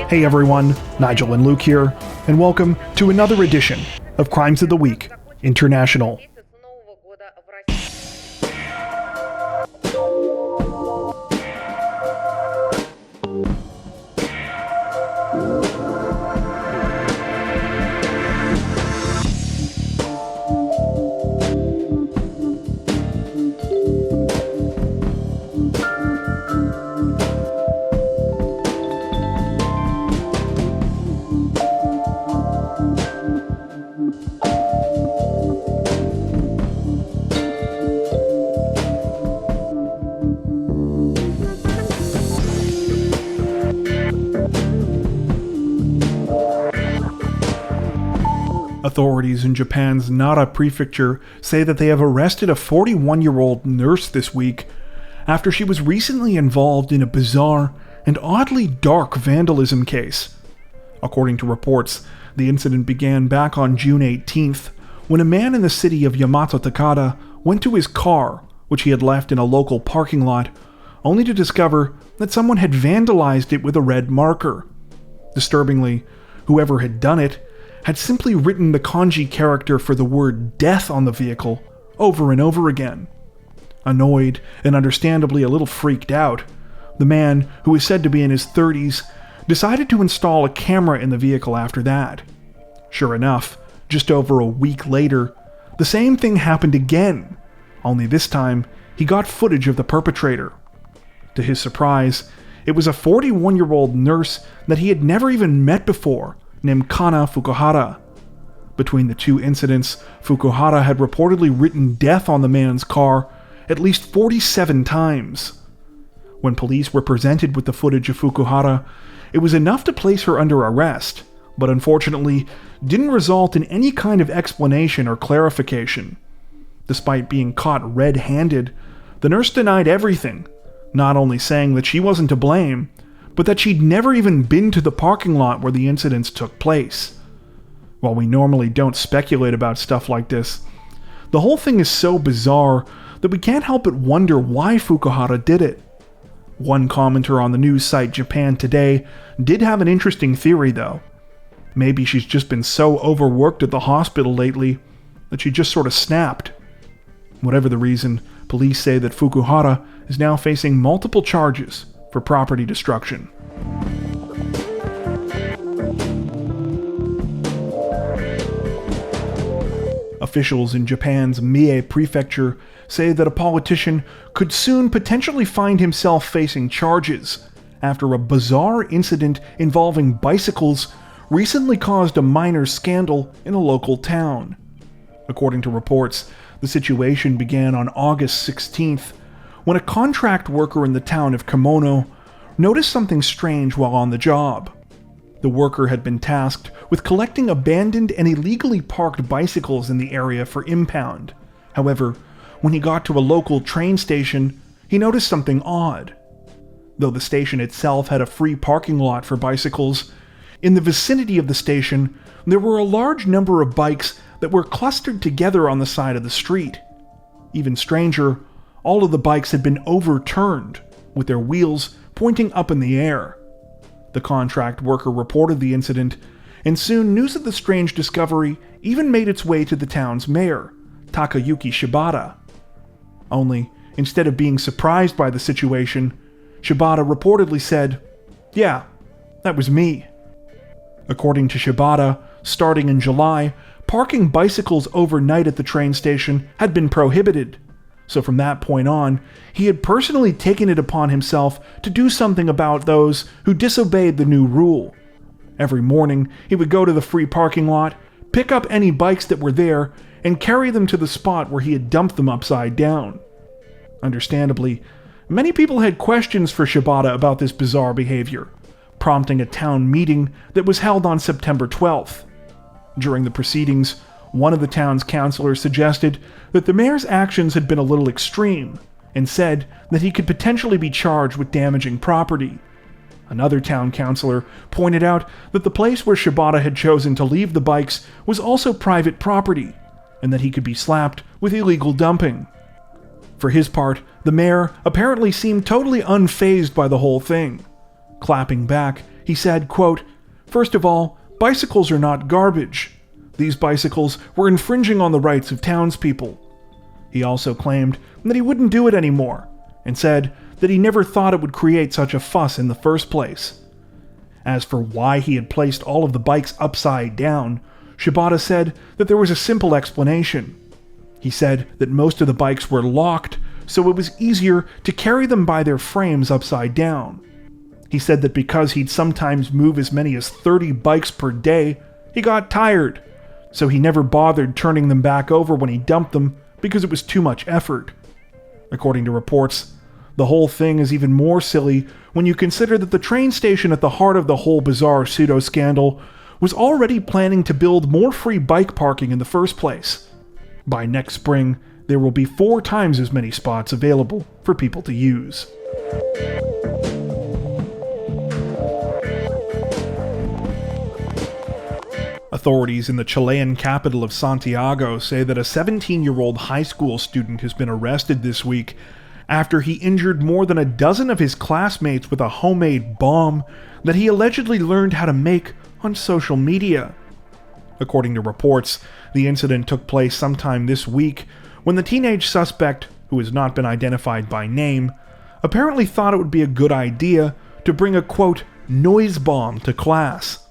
Hey everyone, Nigel and Luke here, and welcome to another edition of Crimes of the Week International. Authorities in Japan's Nara prefecture say that they have arrested a 41-year-old nurse this week after she was recently involved in a bizarre and oddly dark vandalism case. According to reports, the incident began back on June 18th when a man in the city of Yamatotakada went to his car, which he had left in a local parking lot, only to discover that someone had vandalized it with a red marker. Disturbingly, whoever had done it had simply written the kanji character for the word death on the vehicle over and over again. Annoyed and understandably a little freaked out, the man, who is said to be in his 30s, decided to install a camera in the vehicle after that. Sure enough, just over a week later, the same thing happened again, only this time he got footage of the perpetrator. To his surprise, it was a 41-year-old nurse that he had never even met before, named Kana Fukuhara. Between the two incidents, Fukuhara had reportedly written death on the man's car at least 47 times. When police were presented with the footage of Fukuhara, it was enough to place her under arrest, but unfortunately didn't result in any kind of explanation or clarification. Despite being caught red-handed, the nurse denied everything, not only saying that she wasn't to blame, but that she'd never even been to the parking lot where the incidents took place. While we normally don't speculate about stuff like this, the whole thing is so bizarre that we can't help but wonder why Fukuhara did it. One commenter on the news site Japan Today did have an interesting theory though. Maybe she's just been so overworked at the hospital lately that she just sort of snapped. Whatever the reason, police say that Fukuhara is now facing multiple charges for property destruction. Officials in Japan's Mie prefecture say that a politician could soon potentially find himself facing charges after a bizarre incident involving bicycles recently caused a minor scandal in a local town. According to reports, the situation began on August 16th when a contract worker in the town of Komono noticed something strange while on the job. The worker had been tasked with collecting abandoned and illegally parked bicycles in the area for impound. However, when he got to a local train station, he noticed something odd. Though the station itself had a free parking lot for bicycles, in the vicinity of the station, there were a large number of bikes that were clustered together on the side of the street. Even stranger, all of the bikes had been overturned, with their wheels pointing up in the air. The contract worker reported the incident, and soon news of the strange discovery even made its way to the town's mayor, Takayuki Shibata. Only, instead of being surprised by the situation, Shibata reportedly said, "Yeah, that was me." According to Shibata, starting in July, parking bicycles overnight at the train station had been prohibited. So from that point on, he had personally taken it upon himself to do something about those who disobeyed the new rule. Every morning, he would go to the free parking lot, pick up any bikes that were there, and carry them to the spot where he had dumped them upside down. Understandably, many people had questions for Shibata about this bizarre behavior, prompting a town meeting that was held on September 12th. During the proceedings, one of the town's councilors suggested that the mayor's actions had been a little extreme, and said that he could potentially be charged with damaging property. Another town councilor pointed out that the place where Shibata had chosen to leave the bikes was also private property, and that he could be slapped with illegal dumping. For his part, the mayor apparently seemed totally unfazed by the whole thing. Clapping back, He said, quote, "First of all, bicycles are not garbage. These bicycles were infringing on the rights of townspeople." He also claimed that he wouldn't do it anymore, and said that he never thought it would create such a fuss in the first place. As for why he had placed all of the bikes upside down, Shibata said that there was a simple explanation. He said that most of the bikes were locked, so it was easier to carry them by their frames upside down. He said that because he'd sometimes move as many as 30 bikes per day, he got tired, so he never bothered turning them back over when he dumped them because it was too much effort. According to reports, the whole thing is even more silly when you consider that the train station at the heart of the whole bizarre pseudo-scandal was already planning to build more free bike parking in the first place. By next spring, there will be 4 times as many spots available for people to use. Authorities in the Chilean capital of Santiago say that a 17-year-old high school student has been arrested this week after he injured more than a dozen of his classmates with a homemade bomb that he allegedly learned how to make on social media. According to reports, the incident took place sometime this week when the teenage suspect, who has not been identified by name, apparently thought it would be a good idea to bring a, quote, noise bomb to class.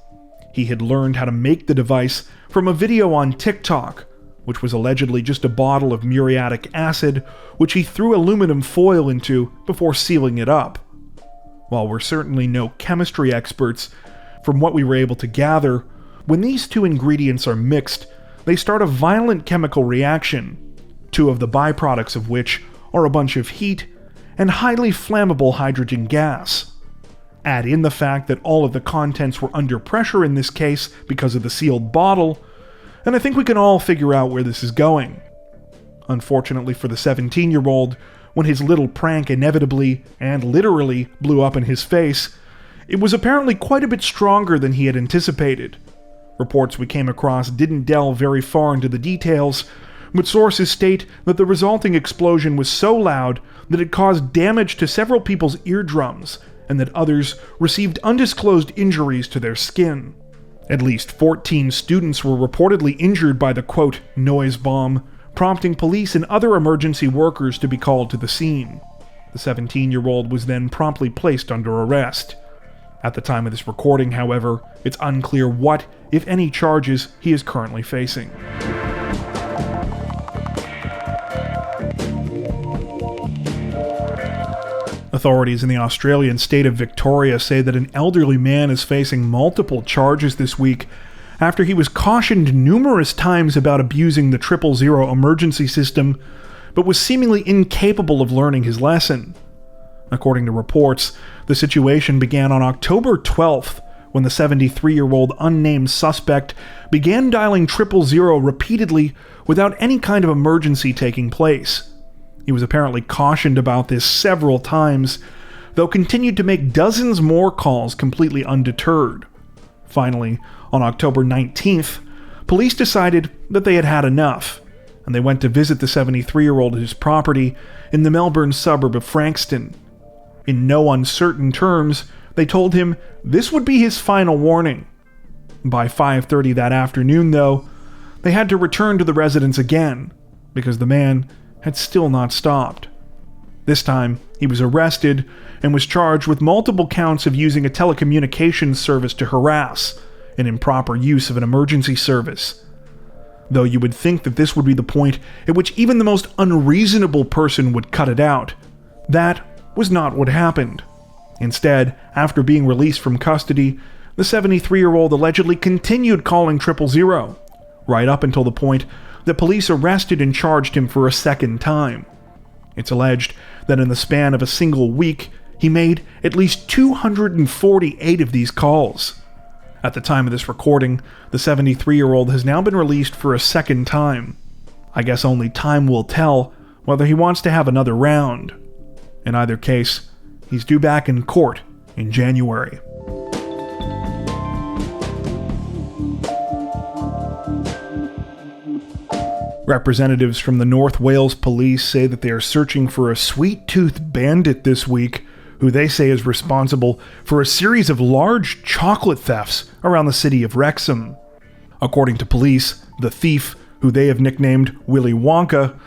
He had learned how to make the device from a video on TikTok, which was allegedly just a bottle of muriatic acid, which he threw aluminum foil into before sealing it up. While we're certainly no chemistry experts, from what we were able to gather, when these 2 ingredients are mixed, they start a violent chemical reaction, 2 of the byproducts of which are a bunch of heat and highly flammable hydrogen gas. Add in the fact that all of the contents were under pressure in this case because of the sealed bottle, and I think we can all figure out where this is going. Unfortunately for the 17-year-old, when his little prank inevitably and literally blew up in his face, it was apparently quite a bit stronger than he had anticipated. Reports we came across didn't delve very far into the details, but sources state that the resulting explosion was so loud that it caused damage to several people's eardrums, and that others received undisclosed injuries to their skin. At least 14 students were reportedly injured by the, quote, noise bomb, prompting police and other emergency workers to be called to the scene. The 17-year-old was then promptly placed under arrest. At the time of this recording, however, it's unclear what, if any, charges he is currently facing. Authorities in the Australian state of Victoria say that an elderly man is facing multiple charges this week after he was cautioned numerous times about abusing the 000 emergency system, but was seemingly incapable of learning his lesson. According to reports, the situation began on October 12th, when the 73-year-old unnamed suspect began dialing 000 repeatedly without any kind of emergency taking place. He was apparently cautioned about this several times, though continued to make dozens more calls completely undeterred. Finally, on October 19th, police decided that they had had enough, and they went to visit the 73-year-old at his property in the Melbourne suburb of Frankston. In no uncertain terms, they told him this would be his final warning. By 5:30 that afternoon, though, they had to return to the residence again, because the man had still not stopped. This time, he was arrested and was charged with multiple counts of using a telecommunications service to harass, an improper use of an emergency service. Though you would think that this would be the point at which even the most unreasonable person would cut it out, that was not what happened. Instead, after being released from custody, the 73-year-old allegedly continued calling 000, right up until the point that police arrested and charged him for a second time. It's alleged that in the span of a single week, he made at least 248 of these calls. At the time of this recording, the 73-year-old has now been released for a second time. I guess only time will tell whether he wants to have another round. In either case, he's due back in court in January. Representatives from the North Wales Police say that they are searching for a sweet-toothed bandit this week who they say is responsible for a series of large chocolate thefts around the city of Wrexham. According to police, the thief, who they have nicknamed Willy Wonka,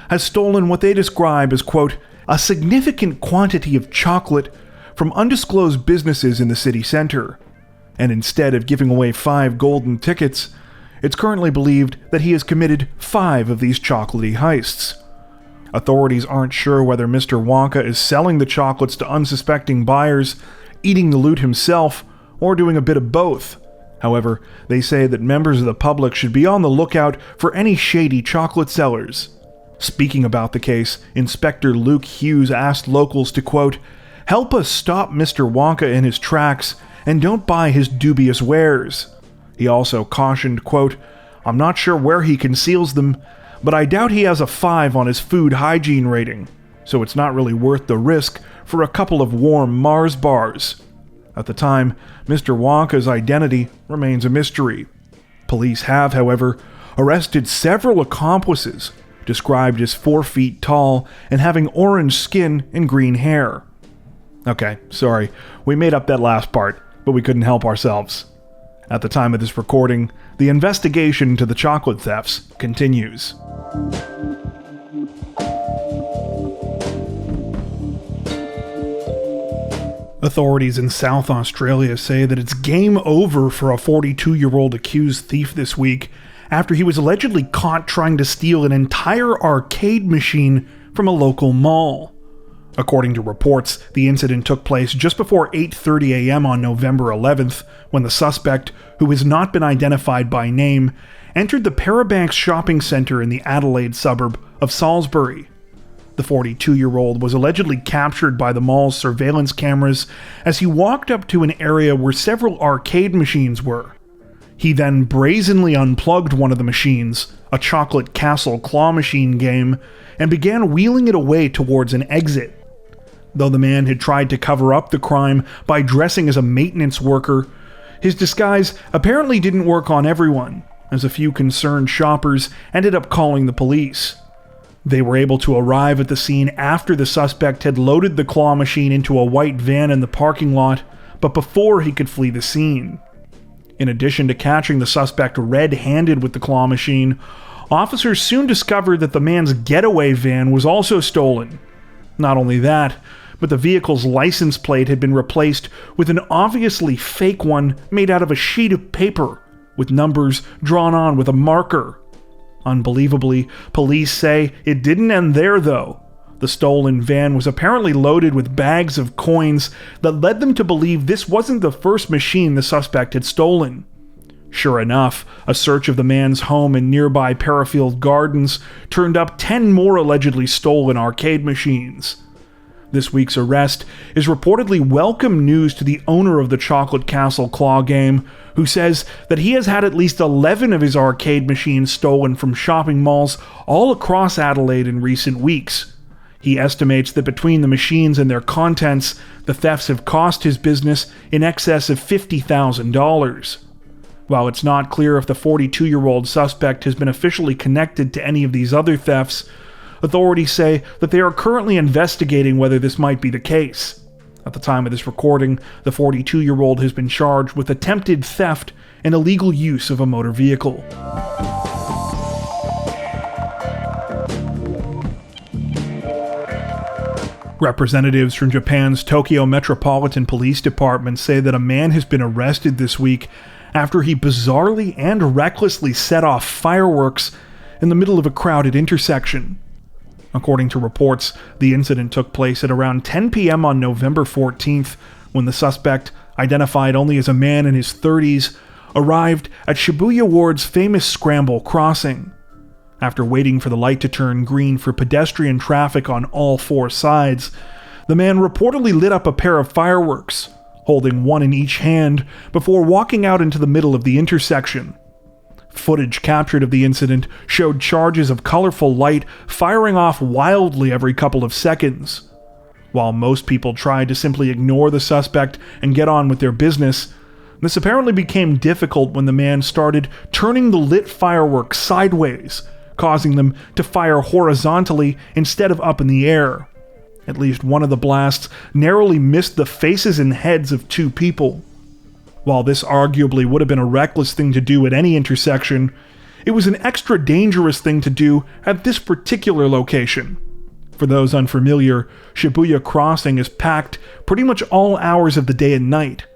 has stolen what they describe as, quote, a significant quantity of chocolate from undisclosed businesses in the city center. And instead of giving away 5 golden tickets, it's currently believed that he has committed 5 of these chocolatey heists. Authorities aren't sure whether Mr. Wonka is selling the chocolates to unsuspecting buyers, eating the loot himself, or doing a bit of both. However, they say that members of the public should be on the lookout for any shady chocolate sellers. Speaking about the case, Inspector Luke Hughes asked locals to, quote, help us stop Mr. Wonka in his tracks and don't buy his dubious wares. He also cautioned, quote, I'm not sure where he conceals them, but I doubt he has a 5 on his food hygiene rating, so it's not really worth the risk for a couple of warm Mars bars. At the time, Mr. Wonka's identity remains a mystery. Police have, however, arrested several accomplices, described as 4 feet tall and having orange skin and green hair. Okay, sorry, we made up that last part, but we couldn't help ourselves. At the time of this recording, the investigation into the chocolate thefts continues. Authorities in South Australia say that it's game over for a 42-year-old accused thief this week after he was allegedly caught trying to steal an entire arcade machine from a local mall. According to reports, the incident took place just before 8:30 a.m. on November 11th, when the suspect, who has not been identified by name, entered the Parabanks shopping center in the Adelaide suburb of Salisbury. The 42-year-old was allegedly captured by the mall's surveillance cameras as he walked up to an area where several arcade machines were. He then brazenly unplugged one of the machines, a chocolate castle claw machine game, and began wheeling it away towards an exit. Though the man had tried to cover up the crime by dressing as a maintenance worker, his disguise apparently didn't work on everyone, as a few concerned shoppers ended up calling the police. They were able to arrive at the scene after the suspect had loaded the claw machine into a white van in the parking lot, but before he could flee the scene. In addition to catching the suspect red-handed with the claw machine, officers soon discovered that the man's getaway van was also stolen. Not only that, but the vehicle's license plate had been replaced with an obviously fake one made out of a sheet of paper, with numbers drawn on with a marker. Unbelievably, police say it didn't end there though. The stolen van was apparently loaded with bags of coins that led them to believe this wasn't the first machine the suspect had stolen. Sure enough, a search of the man's home in nearby Parafield Gardens turned up 10 more allegedly stolen arcade machines. This week's arrest is reportedly welcome news to the owner of the Chocolate Castle Claw game, who says that he has had at least 11 of his arcade machines stolen from shopping malls all across Adelaide in recent weeks. He estimates that between the machines and their contents, the thefts have cost his business in excess of $50,000. While it's not clear if the 42-year-old suspect has been officially connected to any of these other thefts, authorities say that they are currently investigating whether this might be the case. At the time of this recording, the 42-year-old has been charged with attempted theft and illegal use of a motor vehicle. Representatives from Japan's Tokyo Metropolitan Police Department say that a man has been arrested this week after he bizarrely and recklessly set off fireworks in the middle of a crowded intersection. According to reports, the incident took place at around 10 p.m. on November 14th, when the suspect, identified only as a man in his 30s, arrived at Shibuya Ward's famous Scramble Crossing. After waiting for the light to turn green for pedestrian traffic on all 4 sides, the man reportedly lit up a pair of fireworks, holding one in each hand, before walking out into the middle of the intersection. Footage captured of the incident showed charges of colorful light firing off wildly every couple of seconds. While most people tried to simply ignore the suspect and get on with their business, this apparently became difficult when the man started turning the lit fireworks sideways, causing them to fire horizontally instead of up in the air. At least one of the blasts narrowly missed the faces and heads of 2 people. While this arguably would have been a reckless thing to do at any intersection, it was an extra dangerous thing to do at this particular location. For those unfamiliar, Shibuya Crossing is packed pretty much all hours of the day and night.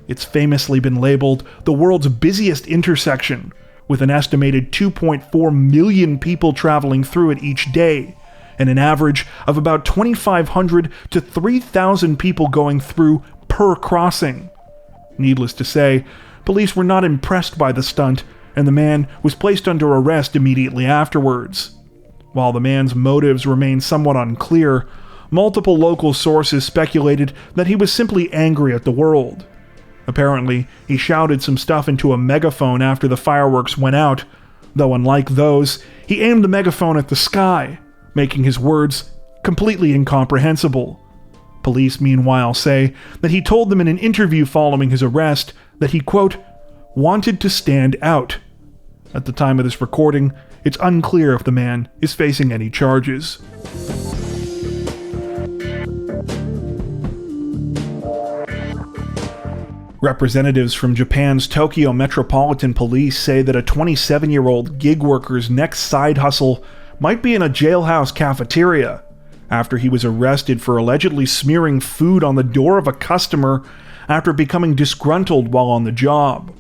It's famously been labeled the world's busiest intersection, with an estimated 2.4 million people traveling through it each day, and an average of about 2,500 to 3,000 people going through per crossing. Needless to say, police were not impressed by the stunt, and the man was placed under arrest immediately afterwards. While the man's motives remain somewhat unclear, multiple local sources speculated that he was simply angry at the world. Apparently, he shouted some stuff into a megaphone after the fireworks went out, though unlike those, he aimed the megaphone at the sky, making his words completely incomprehensible. Police, meanwhile, say that he told them in an interview following his arrest that he, quote, wanted to stand out. At the time of this recording, it's unclear if the man is facing any charges. Representatives from Japan's Tokyo Metropolitan Police say that a 27-year-old gig worker's next side hustle might be in a jailhouse cafeteria, after he was arrested for allegedly smearing food on the door of a customer after becoming disgruntled while on the job.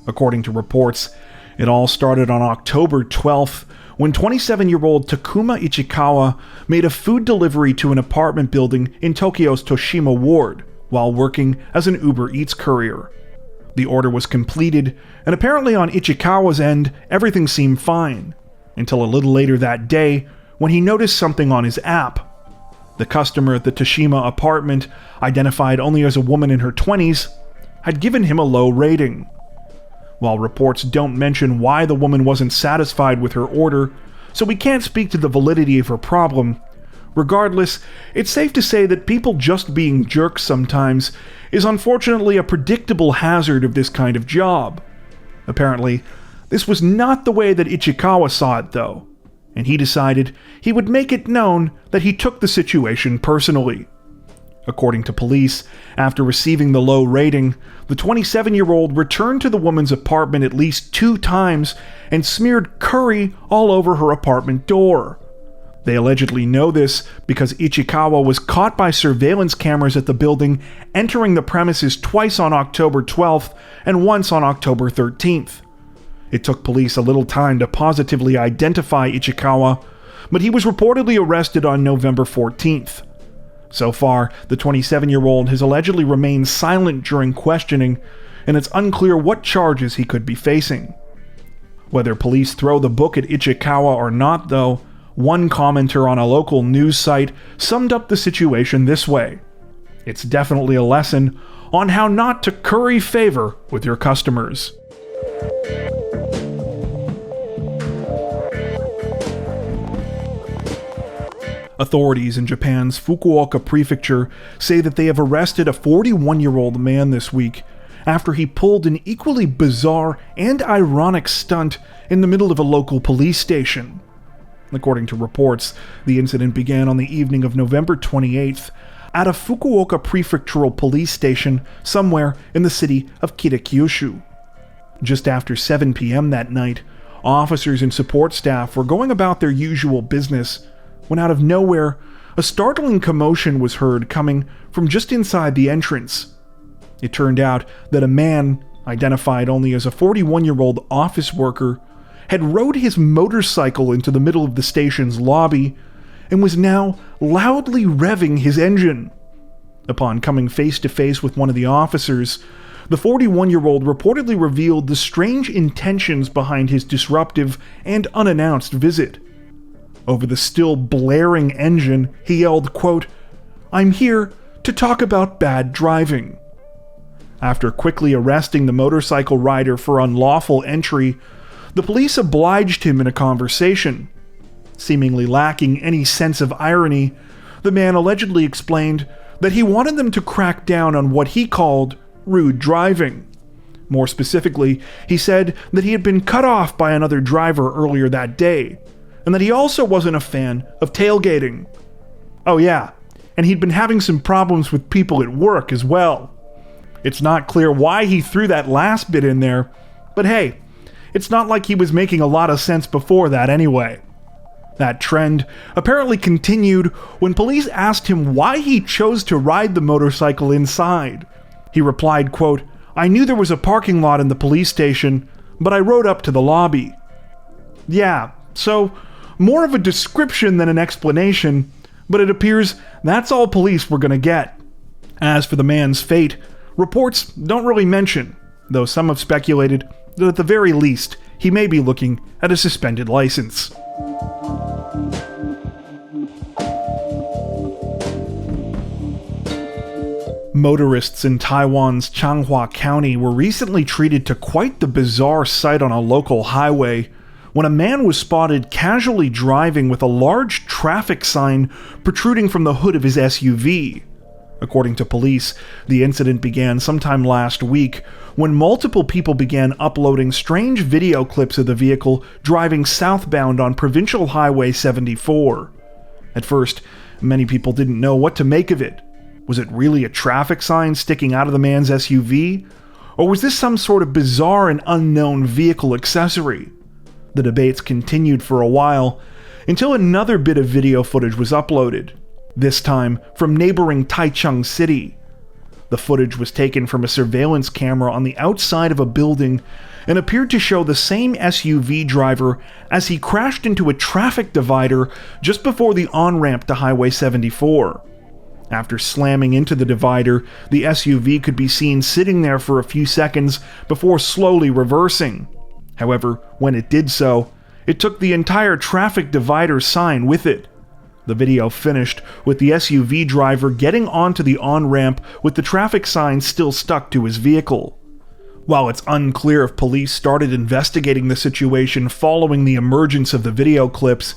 According to reports, it all started on October 12th, when 27-year-old Takuma Ichikawa made a food delivery to an apartment building in Tokyo's Toshima ward, while working as an Uber Eats courier. The order was completed, and apparently on Ichikawa's end, everything seemed fine, until a little later that day, when he noticed something on his app. The customer at the Toshima apartment, identified only as a woman in her 20s, had given him a low rating. While reports don't mention why the woman wasn't satisfied with her order, so we can't speak to the validity of her problem, regardless, it's safe to say that people just being jerks sometimes is unfortunately a predictable hazard of this kind of job. Apparently, this was not the way that Ichikawa saw it though, and he decided he would make it known that he took the situation personally. According to police, after receiving the low rating, the 27-year-old returned to the woman's apartment at least 2 times and smeared curry all over her apartment door. They allegedly know this because Ichikawa was caught by surveillance cameras at the building entering the premises twice on October 12th and once on October 13th. It took police a little time to positively identify Ichikawa, but he was reportedly arrested on November 14th. So far, the 27-year-old has allegedly remained silent during questioning, and it's unclear what charges he could be facing. Whether police throw the book at Ichikawa or not, though, one commenter on a local news site summed up the situation this way: "It's definitely a lesson on how not to curry favor with your customers." Authorities in Japan's Fukuoka prefecture say that they have arrested a 41-year-old man this week after he pulled an equally bizarre and ironic stunt in the middle of a local police station. According to reports, the incident began on the evening of November 28th at a Fukuoka prefectural police station somewhere in the city of Kitakyushu. Just after 7 p.m. that night, officers and support staff were going about their usual business when out of nowhere, a startling commotion was heard coming from just inside the entrance. It turned out that a man, identified only as a 41-year-old office worker, had rode his motorcycle into the middle of the station's lobby and was now loudly revving his engine. Upon coming face to face with one of the officers, the 41-year-old reportedly revealed the strange intentions behind his disruptive and unannounced visit. Over the still blaring engine, he yelled, quote, "I'm here to talk about bad driving." After quickly arresting the motorcycle rider for unlawful entry, the police obliged him in a conversation. Seemingly lacking any sense of irony, the man allegedly explained that he wanted them to crack down on what he called rude driving. More specifically, he said that he had been cut off by another driver earlier that day, and that he also wasn't a fan of tailgating. Oh yeah, and he'd been having some problems with people at work as well. It's not clear why he threw that last bit in there, but hey, it's not like he was making a lot of sense before that anyway. That trend apparently continued when police asked him why he chose to ride the motorcycle inside. He replied, quote, "I knew there was a parking lot in the police station, but I rode up to the lobby." Yeah, so more of a description than an explanation, but it appears that's all police were gonna get. As for the man's fate, reports don't really mention, though some have speculated that at the very least, he may be looking at a suspended license. Motorists in Taiwan's Changhua County were recently treated to quite the bizarre sight on a local highway when a man was spotted casually driving with a large traffic sign protruding from the hood of his SUV. According to police, the incident began sometime last week when multiple people began uploading strange video clips of the vehicle driving southbound on Provincial Highway 74. At first, many people didn't know what to make of it. Was it really a traffic sign sticking out of the man's SUV? Or was this some sort of bizarre and unknown vehicle accessory? The debates continued for a while, until another bit of video footage was uploaded, this time from neighboring Taichung city. The footage was taken from a surveillance camera on the outside of a building and appeared to show the same SUV driver as he crashed into a traffic divider just before the on-ramp to Highway 74. After slamming into the divider, the SUV could be seen sitting there for a few seconds before slowly reversing. However, when it did so, it took the entire traffic divider sign with it. The video finished with the SUV driver getting onto the on-ramp with the traffic sign still stuck to his vehicle. While it's unclear if police started investigating the situation following the emergence of the video clips,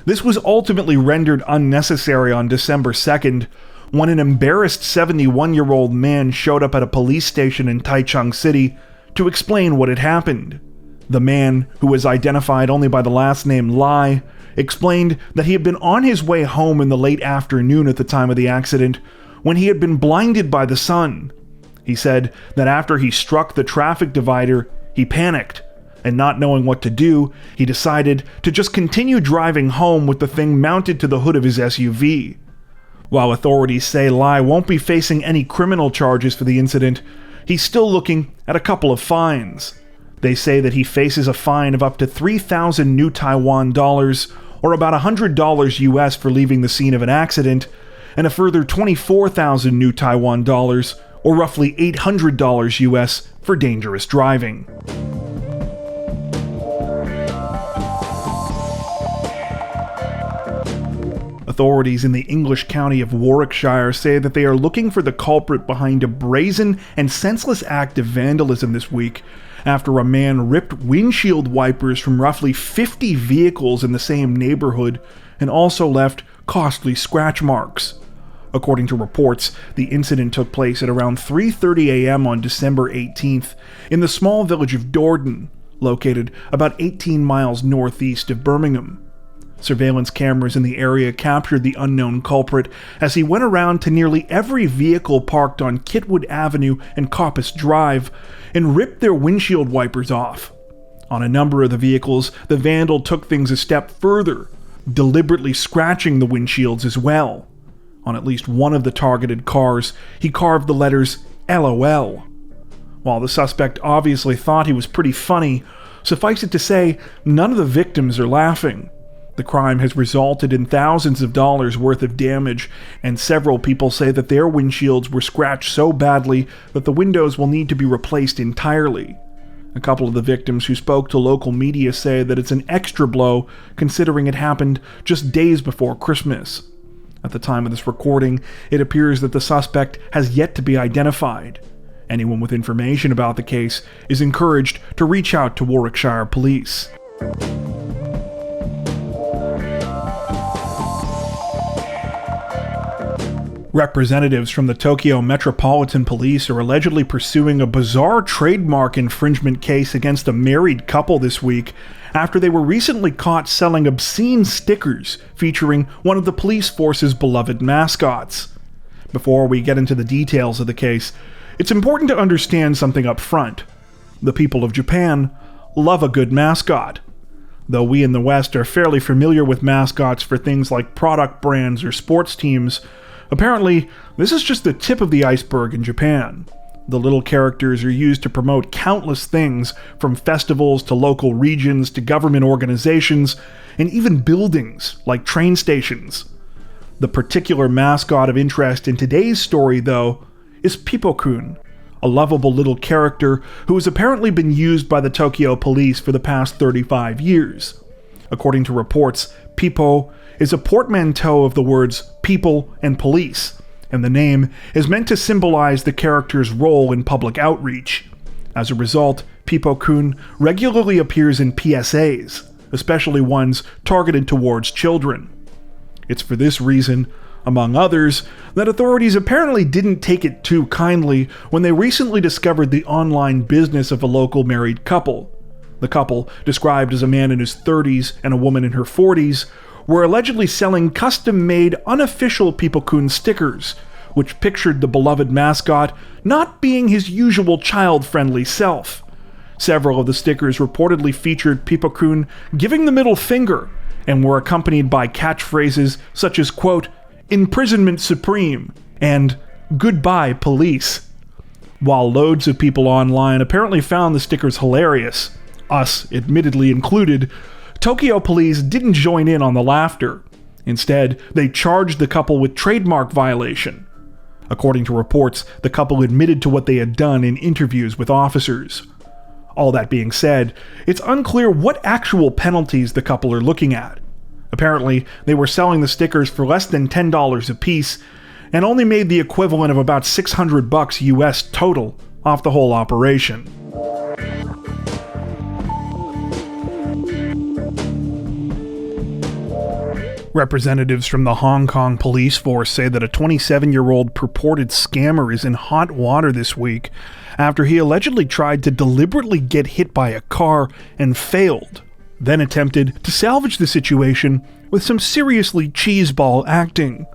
this was ultimately rendered unnecessary on December 2nd, when an embarrassed 71-year-old man showed up at a police station in Taichung City to explain what had happened. The man, who was identified only by the last name Lai, explained that he had been on his way home in the late afternoon at the time of the accident when he had been blinded by the sun. He said that after he struck the traffic divider, he panicked, and not knowing what to do, he decided to just continue driving home with the thing mounted to the hood of his SUV. While authorities say Lai won't be facing any criminal charges for the incident, he's still looking at a couple of fines. They say that he faces a fine of up to 3,000 new Taiwan dollars, or about $100 US for leaving the scene of an accident, and a further 24,000 new Taiwan dollars, or roughly $800 US for dangerous driving. Authorities in the English county of Warwickshire say that they are looking for the culprit behind a brazen and senseless act of vandalism this week after a man ripped windshield wipers from roughly 50 vehicles in the same neighborhood and also left costly scratch marks. According to reports, the incident took place at around 3:30 a.m. on December 18th in the small village of Dordon, located about 18 miles northeast of Birmingham. Surveillance cameras in the area captured the unknown culprit as he went around to nearly every vehicle parked on Kitwood Avenue and Coppice Drive and ripped their windshield wipers off. On a number of the vehicles, the vandal took things a step further, deliberately scratching the windshields as well. On at least one of the targeted cars, he carved the letters LOL. While the suspect obviously thought he was pretty funny, suffice it to say, none of the victims are laughing. The crime has resulted in thousands of dollars worth of damage, and several people say that their windshields were scratched so badly that the windows will need to be replaced entirely. A couple of the victims who spoke to local media say that it's an extra blow considering it happened just days before Christmas. At the time of this recording, it appears that the suspect has yet to be identified. Anyone with information about the case is encouraged to reach out to Warwickshire Police. Representatives from the Tokyo Metropolitan Police are allegedly pursuing a bizarre trademark infringement case against a married couple this week after they were recently caught selling obscene stickers featuring one of the police force's beloved mascots. Before we get into the details of the case, it's important to understand something up front. The people of Japan love a good mascot. Though we in the West are fairly familiar with mascots for things like product brands or sports teams, apparently this is just the tip of the iceberg in Japan. The little characters are used to promote countless things, from festivals to local regions to government organizations, and even buildings like train stations. The particular mascot of interest in today's story, though, is Pippo-kun, a lovable little character who has apparently been used by the Tokyo police for the past 35 years. According to reports, Pippo is a portmanteau of the words people and police, and the name is meant to symbolize the character's role in public outreach. As a result, Pippo-kun regularly appears in PSAs, especially ones targeted towards children. It's for this reason, among others, that authorities apparently didn't take it too kindly when they recently discovered the online business of a local married couple. The couple, described as a man in his 30s and a woman in her 40s, were allegedly selling custom-made unofficial Pippo-kun stickers, which pictured the beloved mascot not being his usual child-friendly self. Several of the stickers reportedly featured Pippo-kun giving the middle finger and were accompanied by catchphrases such as, quote, "imprisonment supreme," and "goodbye police." While loads of people online apparently found the stickers hilarious, us admittedly included, Tokyo police didn't join in on the laughter. Instead, they charged the couple with trademark violation. According to reports, the couple admitted to what they had done in interviews with officers. All that being said, it's unclear what actual penalties the couple are looking at. Apparently, they were selling the stickers for less than $10 a piece, and only made the equivalent of about $600 US total off the whole operation. Representatives from the Hong Kong police force say that a 27-year-old purported scammer is in hot water this week after he allegedly tried to deliberately get hit by a car and failed, then attempted to salvage the situation with some seriously cheeseball acting.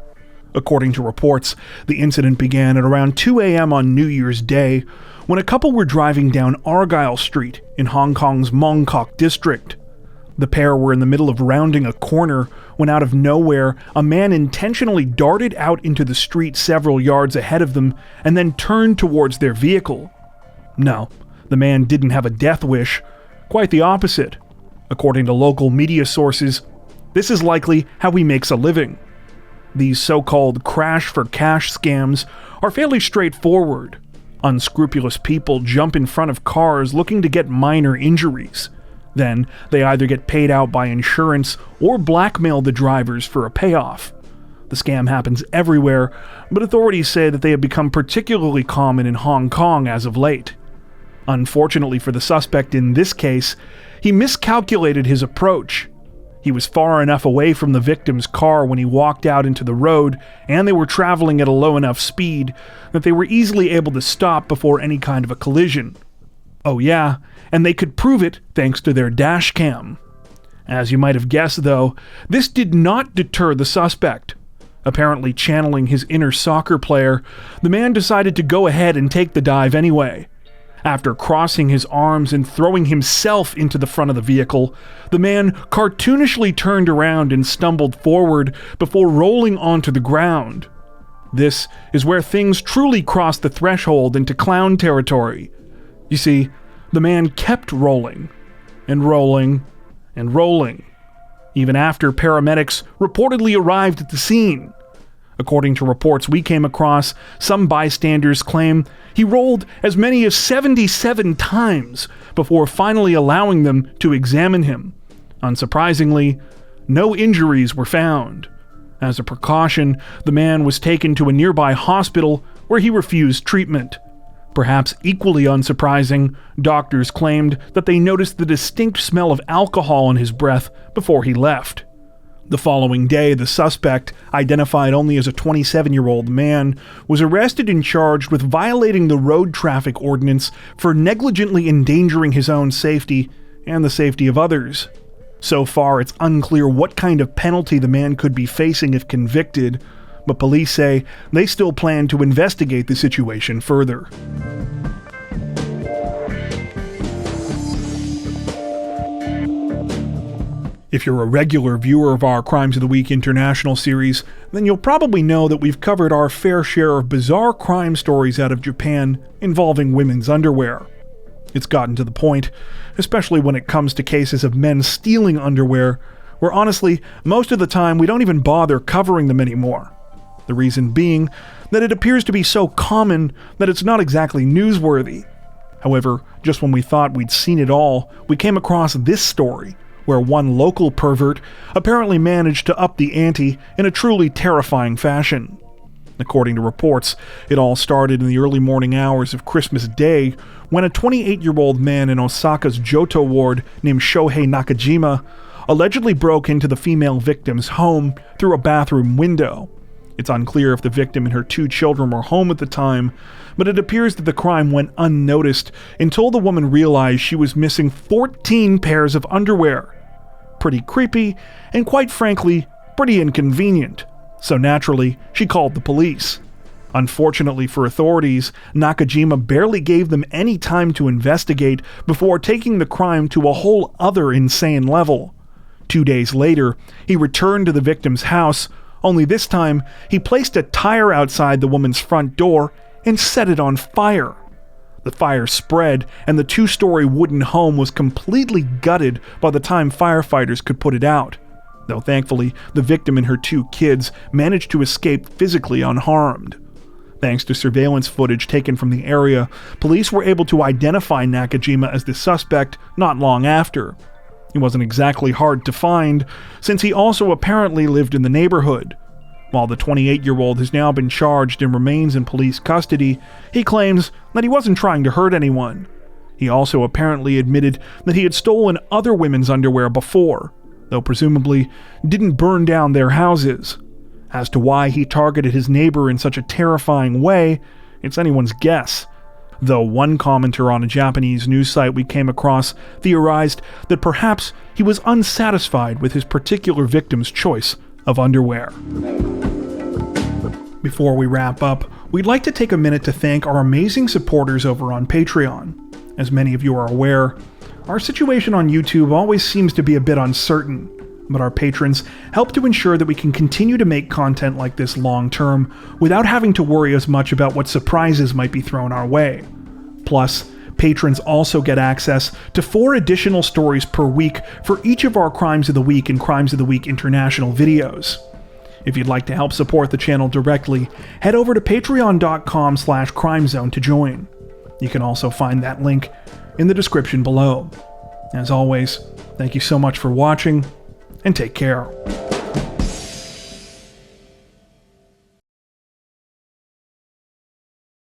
According to reports, the incident began at around 2 a.m. on New Year's Day when a couple were driving down Argyle Street in Hong Kong's Mong Kok district. The pair were in the middle of rounding a corner when out of nowhere, a man intentionally darted out into the street several yards ahead of them and then turned towards their vehicle. No, the man didn't have a death wish. Quite the opposite. According to local media sources, this is likely how he makes a living. These so-called crash-for-cash scams are fairly straightforward. Unscrupulous people jump in front of cars looking to get minor injuries. Then, they either get paid out by insurance or blackmail the drivers for a payoff. The scam happens everywhere, but authorities say that they have become particularly common in Hong Kong as of late. Unfortunately for the suspect in this case, he miscalculated his approach. He was far enough away from the victim's car when he walked out into the road, and they were traveling at a low enough speed that they were easily able to stop before any kind of a collision. Oh yeah, and they could prove it thanks to their dash cam. As you might have guessed though, this did not deter the suspect. Apparently channeling his inner soccer player, the man decided to go ahead and take the dive anyway. After crossing his arms and throwing himself into the front of the vehicle, the man cartoonishly turned around and stumbled forward before rolling onto the ground. This is where things truly cross the threshold into clown territory. You see, the man kept rolling, and rolling, and rolling, even after paramedics reportedly arrived at the scene. According to reports we came across, some bystanders claim he rolled as many as 77 times before finally allowing them to examine him. Unsurprisingly, no injuries were found. As a precaution, the man was taken to a nearby hospital where he refused treatment. Perhaps equally unsurprising, doctors claimed that they noticed the distinct smell of alcohol in his breath before he left. The following day, the suspect, identified only as a 27-year-old man, was arrested and charged with violating the road traffic ordinance for negligently endangering his own safety and the safety of others. So far, it's unclear what kind of penalty the man could be facing if convicted, but police say they still plan to investigate the situation further. If you're a regular viewer of our Crimes of the Week International series, then you'll probably know that we've covered our fair share of bizarre crime stories out of Japan involving women's underwear. It's gotten to the point, especially when it comes to cases of men stealing underwear, where honestly, most of the time we don't even bother covering them anymore. The reason being that it appears to be so common that it's not exactly newsworthy. However, just when we thought we'd seen it all, we came across this story, where one local pervert apparently managed to up the ante in a truly terrifying fashion. According to reports, it all started in the early morning hours of Christmas Day when a 28-year-old man in Osaka's Johto ward named Shohei Nakajima allegedly broke into the female victim's home through a bathroom window. It's unclear if the victim and her 2 children were home at the time, but it appears that the crime went unnoticed until the woman realized she was missing 14 pairs of underwear. Pretty creepy, and quite frankly, pretty inconvenient. So naturally, she called the police. Unfortunately for authorities, Nakajima barely gave them any time to investigate before taking the crime to a whole other insane level. 2 days later, he returned to the victim's house, only this time he placed a tire outside the woman's front door and set it on fire. The fire spread, and the 2-story wooden home was completely gutted by the time firefighters could put it out. Though thankfully, the victim and her 2 kids managed to escape physically unharmed. Thanks to surveillance footage taken from the area, police were able to identify Nakajima as the suspect not long after. He wasn't exactly hard to find, since he also apparently lived in the neighborhood. While the 28-year-old has now been charged and remains in police custody, he claims that he wasn't trying to hurt anyone. He also apparently admitted that he had stolen other women's underwear before, though presumably didn't burn down their houses. As to why he targeted his neighbor in such a terrifying way, it's anyone's guess. Though one commenter on a Japanese news site we came across theorized that perhaps he was unsatisfied with his particular victim's choice of underwear. Before we wrap up, we'd like to take a minute to thank our amazing supporters over on Patreon. As many of you are aware, our situation on YouTube always seems to be a bit uncertain, but our patrons help to ensure that we can continue to make content like this long term without having to worry as much about what surprises might be thrown our way. Plus, patrons also get access to 4 additional stories per week for each of our Crimes of the Week and Crimes of the Week International videos. If you'd like to help support the channel directly, head over to patreon.com/crimezone to join. You can also find that link in the description below. As always, thank you so much for watching, and take care.